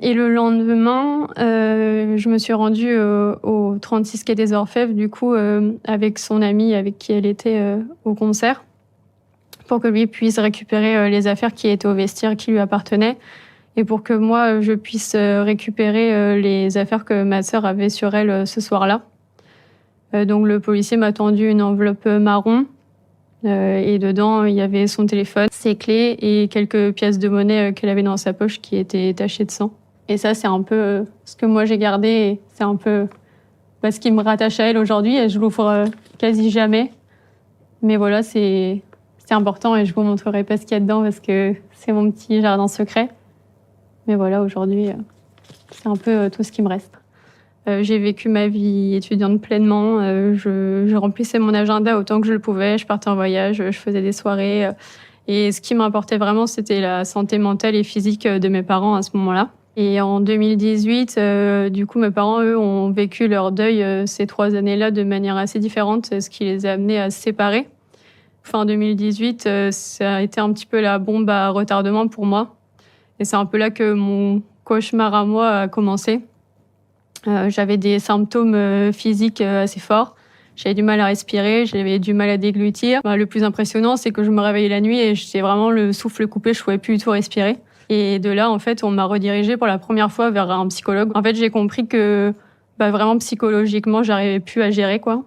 Et le lendemain, je me suis rendue au 36 quai des Orfèvres, du coup, avec son amie avec qui elle était au concert, pour que lui puisse récupérer les affaires qui étaient au vestiaire qui lui appartenaient et pour que moi, je puisse récupérer les affaires que ma sœur avait sur elle ce soir-là. Donc le policier m'a tendu une enveloppe marron et dedans, il y avait son téléphone, ses clés et quelques pièces de monnaie qu'elle avait dans sa poche qui étaient tachées de sang. Et ça, c'est un peu ce que moi j'ai gardé et c'est un peu ce qui me rattache à elle aujourd'hui et je l'ouvre quasi jamais. Mais voilà, c'est important et je vous montrerai pas ce qu'il y a dedans parce que c'est mon petit jardin secret. Mais voilà, aujourd'hui, c'est un peu tout ce qui me reste. J'ai vécu ma vie étudiante pleinement. Je remplissais mon agenda autant que je le pouvais. Je partais en voyage, je faisais des soirées. Et ce qui m'importait vraiment, c'était la santé mentale et physique de mes parents à ce moment-là. Et en 2018, du coup, mes parents, eux, ont vécu leur deuil ces 3 années-là de manière assez différente, ce qui les a amenés à se séparer. Fin 2018, ça a été un petit peu la bombe à retardement pour moi. Et c'est un peu là que mon cauchemar à moi a commencé. J'avais des symptômes physiques assez forts. J'avais du mal à respirer, j'avais du mal à déglutir. Le plus impressionnant, c'est que je me réveillais la nuit et j'étais vraiment le souffle coupé, je pouvais plus du tout respirer. Et de là, en fait, on m'a redirigée pour la première fois vers un psychologue. En fait, j'ai compris que vraiment psychologiquement, j'arrivais plus à gérer, quoi.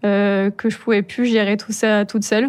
Que je pouvais plus gérer tout ça toute seule.